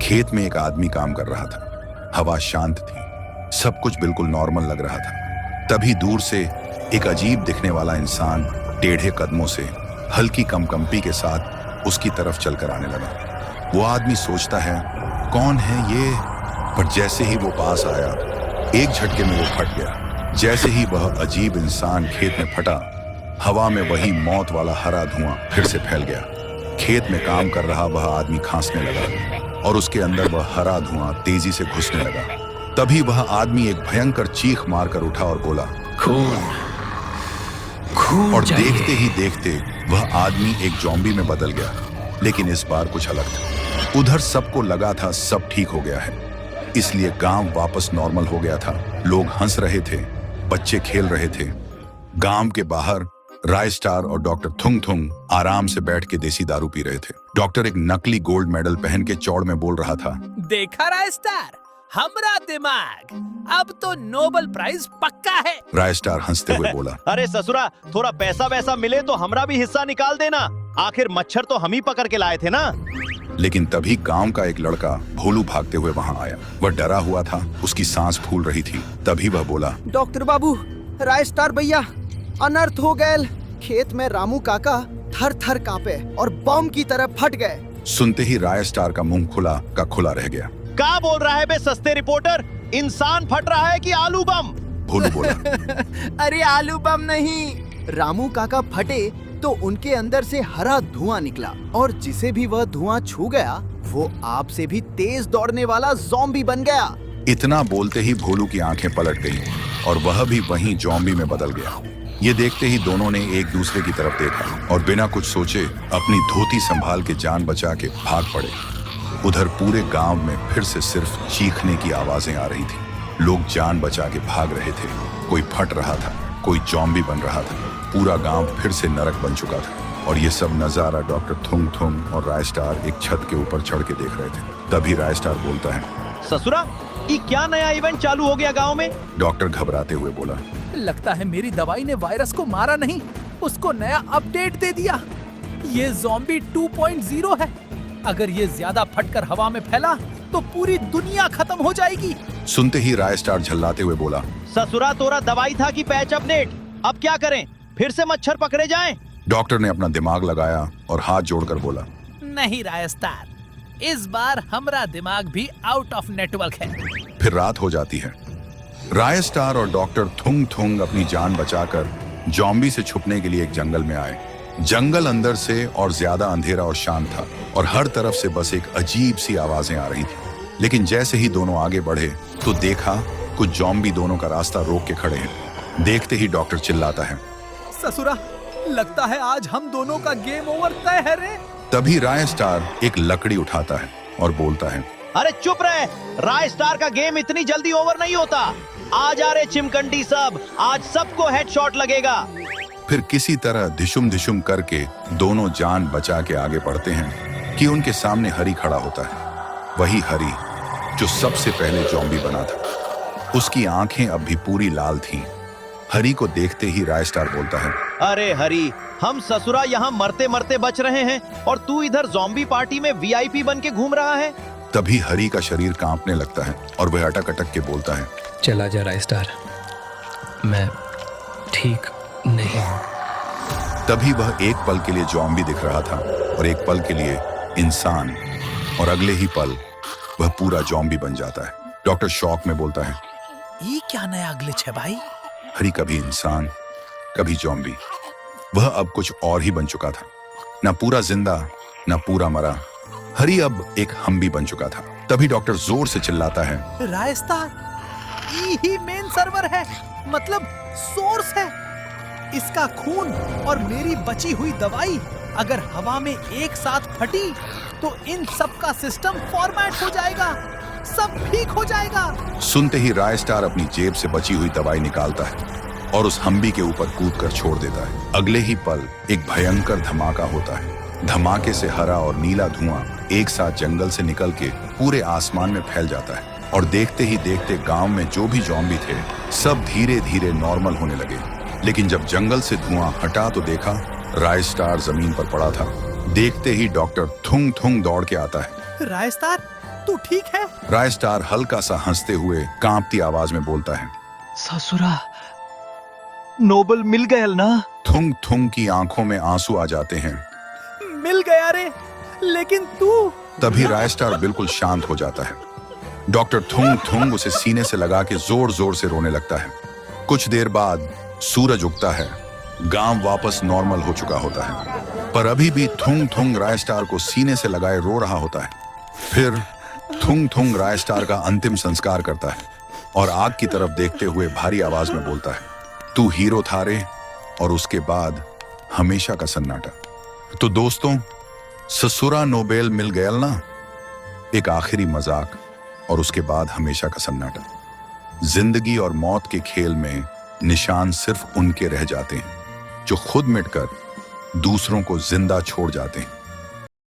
खेत में एक आदमी काम कर रहा था। हवा शांत थी, सब कुछ बिल्कुल नॉर्मल लग रहा था। तभी दूर से एक अजीब दिखने वाला इंसान टेढ़े कदमों से हल्की कंपकंपी के साथ उसकी तरफ चलकर आने लगा। वो आदमी सोचता है कौन है ये, पर जैसे ही वो पास आया एक झटके में वो फट गया। जैसे ही वह अजीब इंसान खेत में फटा, हवा में वही मौत वाला हरा धुआं फिर से फैल गया। खेत में काम कर रहा वह आदमी खांसने लगा और उसके अंदर वह हरा धुआं तेजी से घुसने लगा। तभी वह आदमी एक भयंकर चीख मारकर उठा और बोला, खून खून और चाहिए। देखते ही देखते वह आदमी एक ज़ॉम्बी में बदल गया। लेकिन इस बार कुछ अलग था। उधर सबको लगा था सब ठीक हो गया है, इसलिए गांव वापस नॉर्मल हो गया था। लोग हंस रहे थे, बच्चे खेल रहे थे। गांव के बाहर राय स्टार और डॉक्टर थुंग थुंग आराम से बैठ के देसी दारू पी रहे थे। डॉक्टर एक नकली गोल्ड मेडल पहन के चौड़ में बोल रहा था, देखा राय स्टार, हमरा दिमाग, अब तो नोबेल प्राइज पक्का है। राय स्टार हंसते हुए बोला, अरे ससुरा, थोड़ा पैसा वैसा मिले तो हमरा भी हिस्सा निकाल देना। आखिर मच्छर तो हम ही पकड़ के लाए थे ना। लेकिन तभी गांव का एक लड़का भोलू भागते हुए वहां आया। वह डरा हुआ था, उसकी सांस फूल रही थी। तभी वह बोला, डॉक्टर बाबू, राय स्टार भैया, अनर्थ हो गए। खेत में रामू काका थर थर कांपे और बम की तरह फट गए। सुनते ही राय स्टार का मुंह खुला का खुला रह गया। क्या बोल रहा है बे सस्ते रिपोर्टर? इंसान फट रहा है कि आलू बम? भोलू बोला, अरे आलू बम नहीं, रामू काका फटे तो उनके अंदर से हरा धुआं निकला और जिसे भी वह धुआं छू गया वो आप से भी तेज दौड़ने वाला ज़ॉम्बी बन गया। इतना बोलते ही भोलू की आंखें पलट गईं और वह भी वहीं ज़ॉम्बी में बदल गया। ये देखते ही दोनों ने एक दूसरे की तरफ देखा और बिना कुछ सोचे अपनी धोती संभाल के जान बचा के भाग पड़े। उधर पूरे गांव में फिर से सिर्फ चीखने की आवाजें आ रही थी। लोग जान बचा के भाग रहे थे। कोई फट रहा था, कोई ज़ॉम्बी बन रहा था। पूरा गांव फिर से नरक बन चुका था और ये सब नजारा डॉक्टर थुंग थुंग और राय स्टार एक छत के ऊपर चढ़ के देख रहे थे। तभी राय स्टार बोलता है, ससुरा, ये क्या नया इवेंट चालू हो गया गांव में? डॉक्टर घबराते हुए बोला, लगता है मेरी दवाई ने वायरस को मारा नहीं, उसको नया अपडेट दे दिया। ये ज़ॉम्बी 2.0 है। अगर ये ज्यादा फटकर हवा में फैला तो पूरी दुनिया खत्म हो जाएगी। सुनते ही राय स्टार झल्लाते हुए बोला, ससुरा, तोरा दवाई था कि पैच अपडेट? अब क्या करें? फिर से मच्छर पकड़े जाएं? डॉक्टर ने अपना दिमाग लगाया और हाथ जोड़कर बोला, नहीं राय स्टार, इस बार हमरा दिमाग भी आउट ऑफ नेटवर्क है। फिर रात हो जाती है। राय स्टार और डॉक्टर थुंग थुंग अपनी जान बचाकर ज़ॉम्बी से छुपने के लिए एक जंगल में आए। जंगल अंदर से और ज्यादा अंधेरा और शांत था और हर तरफ से बस एक अजीब सी आवाजें आ रही थी। लेकिन जैसे ही दोनों आगे बढ़े तो देखा कुछ ज़ॉम्बी दोनों का रास्ता रोक के खड़े हैं। देखते ही डॉक्टर चिल्लाता है, ससुरा, लगता है आज हम दोनों का गेम ओवर तय है रे। तभी राय स्टार एक लकड़ी उठाता है और बोलता है, अरे चुप रहे, राय स्टार का गेम इतनी जल्दी ओवर नहीं होता। आज आ रहे चिमकंडी सब, आज सबको हेडशॉट लगेगा। फिर किसी तरह धिशुम करके दोनों जान बचा के आगे बढ़ते हैं कि उनके सामने हरी खड़ा होता है। वही हरी जो सबसे पहले ज़ॉम्बी बना था। उसकी आंखें अब भी पूरी लाल थीं। हरी को देखते ही राय स्टार बोलता है, अरे हरी, हम ससुरा यहाँ मरते मरते बच रहे हैं और तू इधर ज़ॉम्बी पार्टी में वीआईपी बन के घूम रहा है। तभी हरी का शरीर कांपने लगता है और वह अटक अटक के बोलता है, चला जा राय स्टार, मैं ठीक नहीं हूँ। तभी वह एक पल के लिए ज़ॉम्बी दिख रहा था और एक पल के लिए इंसान और अगले ही पल वह पूरा ज़ॉम्बी बन जाता है। डॉक्टर शॉक में बोलता है, ये क्या नया ग्लिच है भाई? हरी कभी इंसान कभी ज़ॉम्बी, वह अब कुछ और ही बन चुका था। न पूरा जिंदा न पूरा मरा, हरी अब एक हम भी बन चुका था। तभी डॉक्टर जोर से चिल्लाता है, राय स्टार, ये ही मेन सर्वर है, मतलब सोर्स है। इसका खून और मेरी बची हुई दवाई अगर हवा में एक साथ फटी तो इन सब का सिस्टम फॉर्मेट हो जाएगा, सब ठीक हो जाएगा। सुनते ही राय स्टार अपनी जेब से बची हुई दवाई निकालता है और उस हम्बी के ऊपर कूदकर छोड़ देता है। अगले ही पल एक भयंकर धमाका होता है। धमाके से हरा और नीला धुआं एक साथ जंगल से निकल के पूरे आसमान में फैल जाता है और देखते ही देखते गांव में जो भी ज़ॉम्बी थे सब धीरे धीरे नॉर्मल होने लगे। लेकिन जब जंगल से धुआं हटा तो देखा राय स्टार जमीन पर पड़ा था। देखते ही डॉक्टर थुंग थुंग दौड़ के आता है। राय स्टार, तू ठीक है? राय स्टार हल्का सा हंसते हुए कांपती आवाज में बोलता है। ससुरा, नोबल मिल गया ना? थुंग थुंग की आंखों में आंसू आ जाते हैं। मिल गया रे, लेकिन तू? तभी राय स्टार बिल्कुल शांत हो जाता है। डॉक्टर थुंग थुंग उसे सीने से लगा के जोर जोर से रोने लगता है। कुछ देर बाद सूरज उगता है। गांव वापस नॉर्मल हो चुका होता है, पर अभी भी थुंग थुंग राय स्टार को सीने से लगाए रो रहा होता है। फिर थुंग थुंग राय स्टार का अंतिम संस्कार करता है और आग की तरफ देखते हुए भारी आवाज में बोलता है, तू हीरो था रे। और उसके बाद हमेशा का सन्नाटा। तो दोस्तों, ससुरा नोबेल मिल गया ना, एक आखिरी मजाक और उसके बाद हमेशा का सन्नाटा। जिंदगी और मौत के खेल में निशान सिर्फ उनके रह जाते हैं जो खुद मिटकर दूसरों को जिंदा छोड़ जाते हैं।